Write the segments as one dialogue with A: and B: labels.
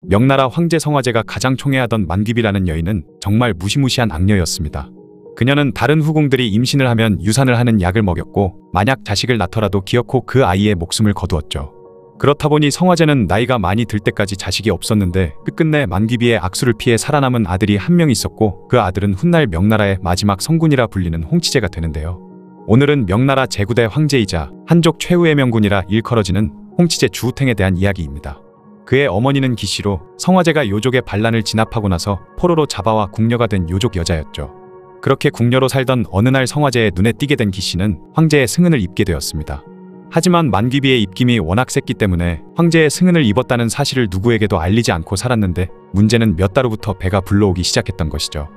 A: 명나라 황제 성화제가 가장 총애하던 만귀비라는 여인은 정말 무시무시한 악녀였습니다. 그녀는 다른 후궁들이 임신을 하면 유산을 하는 약을 먹였고 만약 자식을 낳더라도 기어코 그 아이의 목숨을 거두었죠. 그렇다 보니 성화제는 나이가 많이 들 때까지 자식이 없었는데 끝끝내 만귀비의 악수를 피해 살아남은 아들이 한 명 있었고 그 아들은 훗날 명나라의 마지막 성군이라 불리는 홍치제가 되는데요. 오늘은 명나라 제9대 황제이자 한족 최후의 명군이라 일컬어지는 홍치제 주우탱에 대한 이야기입니다. 그의 어머니는 기씨로 성화제가 요족의 반란을 진압하고 나서 포로로 잡아와 궁녀가 된 요족 여자였죠. 그렇게 궁녀로 살던 어느 날 성화제의 눈에 띄게 된 기씨는 황제의 승은을 입게 되었습니다. 하지만 만귀비의 입김이 워낙 셌기 때문에 황제의 승은을 입었다는 사실을 누구에게도 알리지 않고 살았는데 문제는 몇 달 후부터 배가 불러오기 시작했던 것이죠.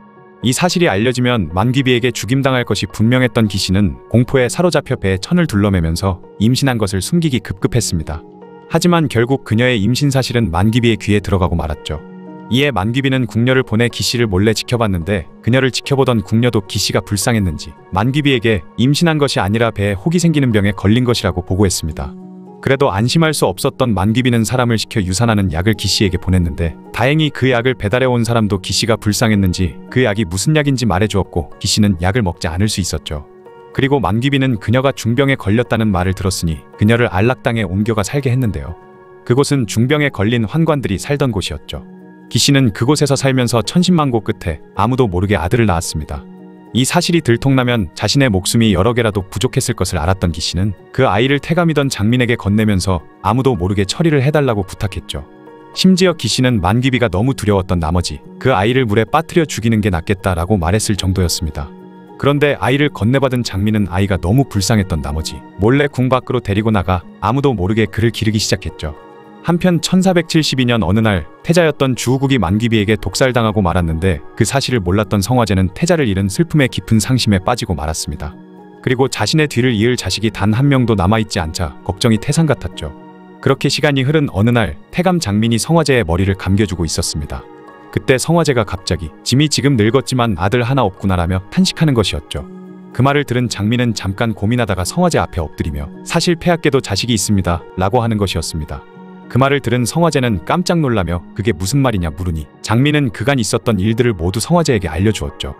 A: 이 사실이 알려지면 만귀비에게 죽임당할 것이 분명했던 기씨는 공포에 사로잡혀 배에 천을 둘러매면서 임신한 것을 숨기기 급급했습니다. 하지만 결국 그녀의 임신 사실은 만귀비의 귀에 들어가고 말았죠. 이에 만귀비는 궁녀를 보내 기씨를 몰래 지켜봤는데 그녀를 지켜보던 궁녀도 기씨가 불쌍했는지 만귀비에게 임신한 것이 아니라 배에 혹이 생기는 병에 걸린 것이라고 보고했습니다. 그래도 안심할 수 없었던 만귀비는 사람을 시켜 유산하는 약을 기씨에게 보냈는데 다행히 그 약을 배달해온 사람도 기씨가 불쌍했는지 그 약이 무슨 약인지 말해주었고 기씨는 약을 먹지 않을 수 있었죠. 그리고 만귀비는 그녀가 중병에 걸렸다는 말을 들었으니 그녀를 안락당에 옮겨가 살게 했는데요. 그곳은 중병에 걸린 환관들이 살던 곳이었죠. 기씨는 그곳에서 살면서 천신만고 끝에 아무도 모르게 아들을 낳았습니다. 이 사실이 들통나면 자신의 목숨이 여러 개라도 부족했을 것을 알았던 기씨는 그 아이를 태감이던 장민에게 건네면서 아무도 모르게 처리를 해달라고 부탁했죠. 심지어 기씨는 만귀비가 너무 두려웠던 나머지 그 아이를 물에 빠뜨려 죽이는 게 낫겠다라고 말했을 정도였습니다. 그런데 아이를 건네받은 장민은 아이가 너무 불쌍했던 나머지 몰래 궁 밖으로 데리고 나가 아무도 모르게 그를 기르기 시작했죠. 한편 1472년 어느 날 태자였던 주우국이 만귀비에게 독살당하고 말았는데 그 사실을 몰랐던 성화제는 태자를 잃은 슬픔에 깊은 상심에 빠지고 말았습니다. 그리고 자신의 뒤를 이을 자식이 단 한 명도 남아있지 않자 걱정이 태산 같았죠. 그렇게 시간이 흐른 어느 날 태감 장민이 성화제의 머리를 감겨주고 있었습니다. 그때 성화제가 갑자기 짐이 지금 늙었지만 아들 하나 없구나라며 탄식하는 것이었죠. 그 말을 들은 장민은 잠깐 고민하다가 성화제 앞에 엎드리며 사실 폐하께도 자식이 있습니다 라고 하는 것이었습니다. 그 말을 들은 성화제는 깜짝 놀라며 그게 무슨 말이냐 물으니 장민은 그간 있었던 일들을 모두 성화제에게 알려주었죠.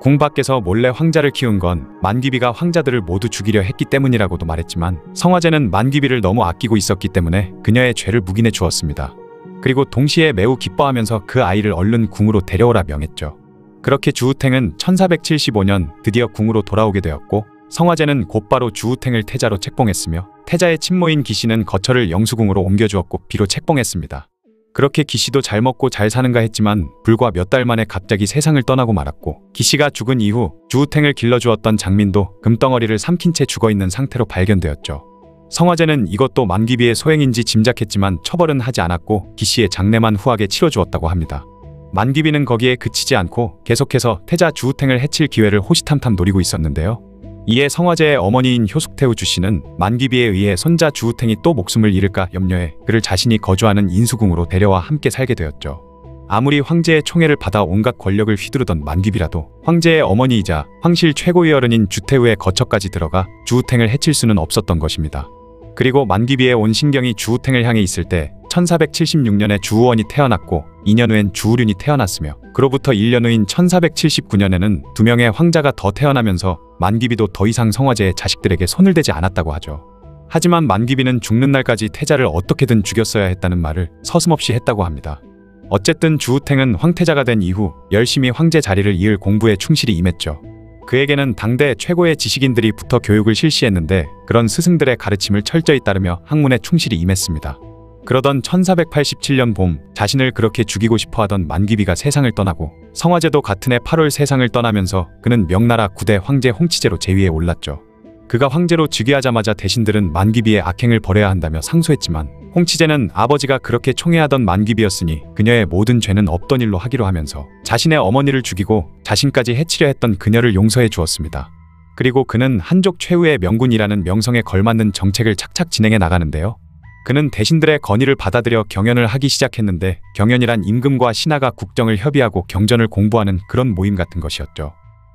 A: 궁 밖에서 몰래 황자를 키운 건 만귀비가 황자들을 모두 죽이려 했기 때문이라고도 말했지만 성화제는 만귀비를 너무 아끼고 있었기 때문에 그녀의 죄를 묵인해 주었습니다. 그리고 동시에 매우 기뻐하면서 그 아이를 얼른 궁으로 데려오라 명했죠. 그렇게 주우탱은 1475년 드디어 궁으로 돌아오게 되었고 성화제는 곧바로 주우탱을 태자로 책봉했으며 태자의 친모인 기씨는 거처를 영수궁으로 옮겨주었고 비로 책봉했습니다. 그렇게 기씨도 잘 먹고 잘 사는가 했지만 불과 몇 달 만에 갑자기 세상을 떠나고 말았고 기씨가 죽은 이후 주우탱을 길러주었던 장민도 금덩어리를 삼킨 채 죽어있는 상태로 발견되었죠. 성화제는 이것도 만귀비의 소행인지 짐작했지만 처벌은 하지 않았고 기씨의 장례만 후하게 치러주었다고 합니다. 만귀비는 거기에 그치지 않고 계속해서 태자 주우탱을 해칠 기회를 호시탐탐 노리고 있었는데요. 이에 성화제의 어머니인 효숙태우 주씨는 만귀비에 의해 손자 주우탱이 또 목숨을 잃을까 염려해 그를 자신이 거주하는 인수궁으로 데려와 함께 살게 되었죠. 아무리 황제의 총애를 받아 온갖 권력을 휘두르던 만귀비라도 황제의 어머니이자 황실 최고의 어른인 주태우의 거처까지 들어가 주우탱을 해칠 수는 없었던 것입니다. 그리고 만귀비의 온 신경이 주우탱을 향해 있을 때 1476년에 주우원이 태어났고 2년 후엔 주우륜이 태어났으며 그로부터 1년 후인 1479년에는 2명의 황자가 더 태어나면서 만귀비도 더 이상 성화제의 자식들에게 손을 대지 않았다고 하죠. 하지만 만귀비는 죽는 날까지 태자를 어떻게든 죽였어야 했다는 말을 서슴없이 했다고 합니다. 어쨌든 주우탱은 황태자가 된 이후 열심히 황제 자리를 이을 공부에 충실히 임했죠. 그에게는 당대 최고의 지식인들이 붙어 교육을 실시했는데 그런 스승들의 가르침을 철저히 따르며 학문에 충실히 임했습니다. 그러던 1487년 봄 자신을 그렇게 죽이고 싶어하던 만귀비가 세상을 떠나고 성화제도 같은 해 8월 세상을 떠나면서 그는 명나라 9대 황제 홍치제로 제위에 올랐죠. 그가 황제로 즉위하자마자 대신들은 만귀비의 악행을 벌여야 한다며 상소했지만 홍치제는 아버지가 그렇게 총애하던 만귀비였으니 그녀의 모든 죄는 없던 일로 하기로 하면서 자신의 어머니를 죽이고 자신까지 해치려 했던 그녀를 용서해 주었습니다. 그리고 그는 한족 최후의 명군이라는 명성에 걸맞는 정책을 착착 진행해 나가는데요. 그는 대신들의 건의를 받아들여 경연을 하기 시작했는데 경연이란 임금과 신하가 국정을 협의하고 경전을 공부하는 그런 모임 같은 것이었죠.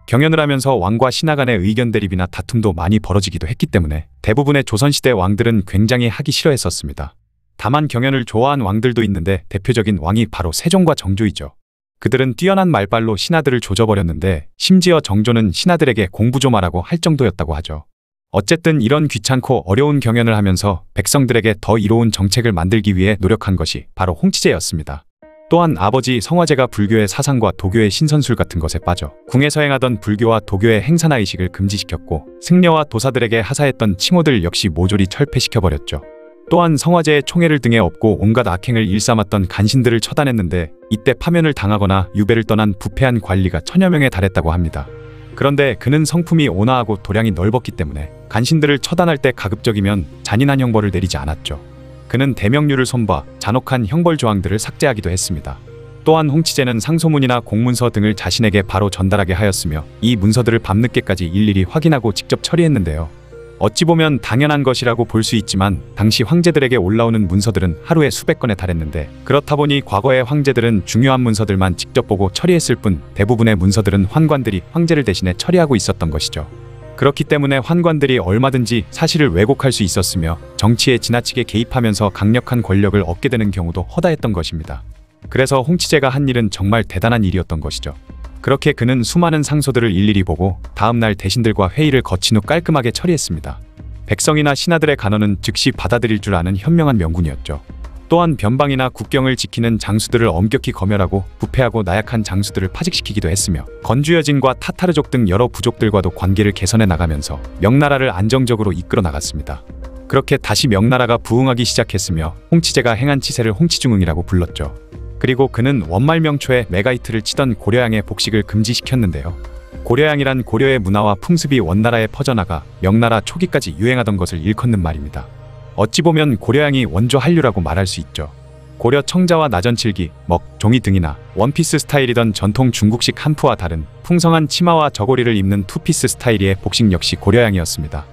A: 경연을 하면서 왕과 신하 간의 의견 대립이나 다툼도 많이 벌어지기도 했기 때문에 대부분의 조선시대 왕들은 굉장히 하기 싫어했었습니다. 다만 경연을 좋아한 왕들도 있는데 대표적인 왕이 바로 세종과 정조이죠. 그들은 뛰어난 말발로 신하들을 조져버렸는데 심지어 정조는 신하들에게 공부 좀 하라고 할 정도였다고 하죠. 어쨌든 이런 귀찮고 어려운 경연을 하면서 백성들에게 더 이로운 정책을 만들기 위해 노력한 것이 바로 홍치제였습니다. 또한 아버지 성화제가 불교의 사상과 도교의 신선술 같은 것에 빠져 궁에서 행하던 불교와 도교의 행사나 의식을 금지시켰고 승려와 도사들에게 하사했던 칭호들 역시 모조리 철폐시켜버렸죠. 또한 성화제의 총애를 등에 업고 온갖 악행을 일삼았던 간신들을 처단했는데 이때 파면을 당하거나 유배를 떠난 부패한 관리가 1000여 명에 달했다고 합니다. 그런데 그는 성품이 온화하고 도량이 넓었기 때문에 간신들을 처단할 때 가급적이면 잔인한 형벌을 내리지 않았죠. 그는 대명류를 손봐 잔혹한 형벌 조항들을 삭제하기도 했습니다. 또한 홍치제는 상소문이나 공문서 등을 자신에게 바로 전달하게 하였으며 이 문서들을 밤늦게까지 일일이 확인하고 직접 처리했는데요. 어찌 보면 당연한 것이라고 볼 수 있지만 당시 황제들에게 올라오는 문서들은 하루에 수백 건에 달했는데 그렇다 보니 과거의 황제들은 중요한 문서들만 직접 보고 처리했을 뿐 대부분의 문서들은 환관들이 황제를 대신해 처리하고 있었던 것이죠. 그렇기 때문에 환관들이 얼마든지 사실을 왜곡할 수 있었으며 정치에 지나치게 개입하면서 강력한 권력을 얻게 되는 경우도 허다했던 것입니다. 그래서 홍치제가 한 일은 정말 대단한 일이었던 것이죠. 그렇게 그는 수많은 상소들을 일일이 보고 다음날 대신들과 회의를 거친 후 깔끔하게 처리했습니다. 백성이나 신하들의 간언은 즉시 받아들일 줄 아는 현명한 명군이었죠. 또한 변방이나 국경을 지키는 장수들을 엄격히 검열하고 부패하고 나약한 장수들을 파직시키기도 했으며 건주여진과 타타르족 등 여러 부족들과도 관계를 개선해 나가면서 명나라를 안정적으로 이끌어 나갔습니다. 그렇게 다시 명나라가 부흥하기 시작했으며 홍치제가 행한 치세를 홍치중흥이라고 불렀죠. 그리고 그는 원말명초에 메가이트를 치던 고려양의 복식을 금지시켰는데요. 고려양이란 고려의 문화와 풍습이 원나라에 퍼져나가 명나라 초기까지 유행하던 것을 일컫는 말입니다. 어찌 보면 고려양이 원조 한류라고 말할 수 있죠. 고려 청자와 나전칠기, 먹, 종이 등이나 원피스 스타일이던 전통 중국식 한푸와 다른 풍성한 치마와 저고리를 입는 투피스 스타일의 복식 역시 고려양이었습니다.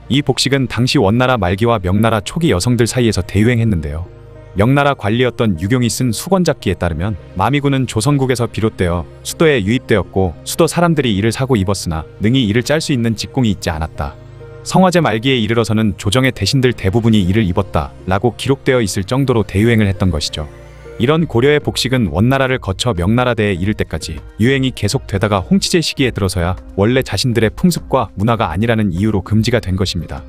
A: 이 복식은 당시 원나라 말기와 명나라 초기 여성들 사이에서 대유행했는데요. 명나라 관리였던 유경이 쓴 수건잡기에 따르면 마미군은 조선국에서 비롯되어 수도에 유입되었고 수도 사람들이 이를 사고 입었으나 능히 이를 짤 수 있는 직공이 있지 않았다. 성화제 말기에 이르러서는 조정의 대신들 대부분이 이를 입었다 라고 기록되어 있을 정도로 대유행을 했던 것이죠. 이런 고려의 복식은 원나라를 거쳐 명나라대에 이를 때까지 유행이 계속되다가 홍치제 시기에 들어서야 원래 자신들의 풍습과 문화가 아니라는 이유로 금지가 된 것입니다.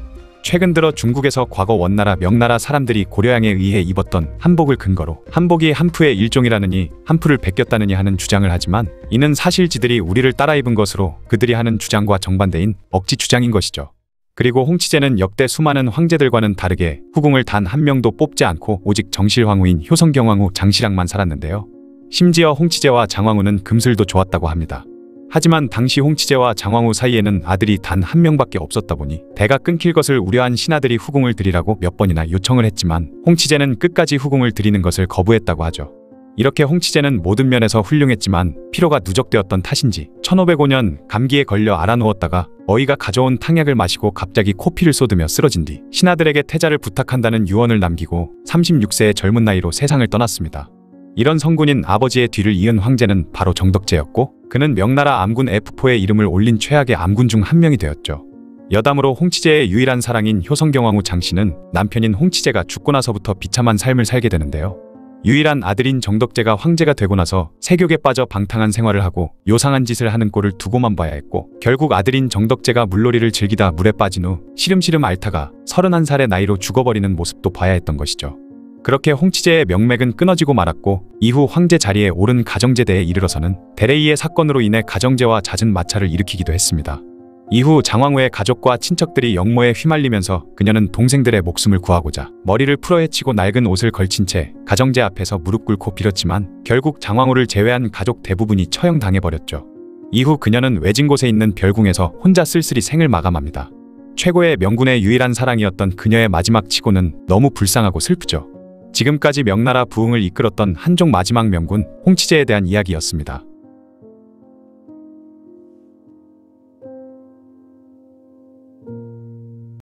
A: 최근 들어 중국에서 과거 원나라 명나라 사람들이 고려양에 의해 입었던 한복을 근거로 한복이 한푸의 일종이라느니 한푸를 베꼈다느니 하는 주장을 하지만 이는 사실 지들이 우리를 따라 입은 것으로 그들이 하는 주장과 정반대인 억지 주장인 것이죠. 그리고 홍치제는 역대 수많은 황제들과는 다르게 후궁을 단 한 명도 뽑지 않고 오직 정실황후인 효성경황후 장실랑만 살았는데요. 심지어 홍치제와 장황후는 금슬도 좋았다고 합니다. 하지만 당시 홍치제와 장황후 사이에는 아들이 단 한 명밖에 없었다 보니 대가 끊길 것을 우려한 신하들이 후궁을 드리라고 몇 번이나 요청을 했지만 홍치제는 끝까지 후궁을 드리는 것을 거부했다고 하죠. 이렇게 홍치제는 모든 면에서 훌륭했지만 피로가 누적되었던 탓인지 1505년 감기에 걸려 앓아누웠다가 어이가 가져온 탕약을 마시고 갑자기 코피를 쏟으며 쓰러진 뒤 신하들에게 태자를 부탁한다는 유언을 남기고 36세의 젊은 나이로 세상을 떠났습니다. 이런 성군인 아버지의 뒤를 이은 황제는 바로 정덕제였고 그는 명나라 암군 F4의 이름을 올린 최악의 암군 중 한 명이 되었죠. 여담으로 홍치제의 유일한 사랑인 효성경황후 장씨는 남편인 홍치제가 죽고 나서부터 비참한 삶을 살게 되는데요. 유일한 아들인 정덕제가 황제가 되고 나서 세욕에 빠져 방탕한 생활을 하고 요상한 짓을 하는 꼴을 두고만 봐야 했고 결국 아들인 정덕제가 물놀이를 즐기다 물에 빠진 후 시름시름 앓다가 31살의 나이로 죽어버리는 모습도 봐야 했던 것이죠. 그렇게 홍치제의 명맥은 끊어지고 말았고 이후 황제 자리에 오른 가정제대에 이르러서는 대레이의 사건으로 인해 가정제와 잦은 마찰을 일으키기도 했습니다. 이후 장황후의 가족과 친척들이 역모에 휘말리면서 그녀는 동생들의 목숨을 구하고자 머리를 풀어헤치고 낡은 옷을 걸친 채 가정제 앞에서 무릎 꿇고 빌었지만 결국 장황후를 제외한 가족 대부분이 처형당해버렸죠. 이후 그녀는 외진 곳에 있는 별궁에서 혼자 쓸쓸히 생을 마감합니다. 최고의 명군의 유일한 사랑이었던 그녀의 마지막 치고는 너무 불쌍하고 슬프죠. 지금까지 명나라 부흥을 이끌었던 한족 마지막 명군 홍치제에 대한 이야기였습니다.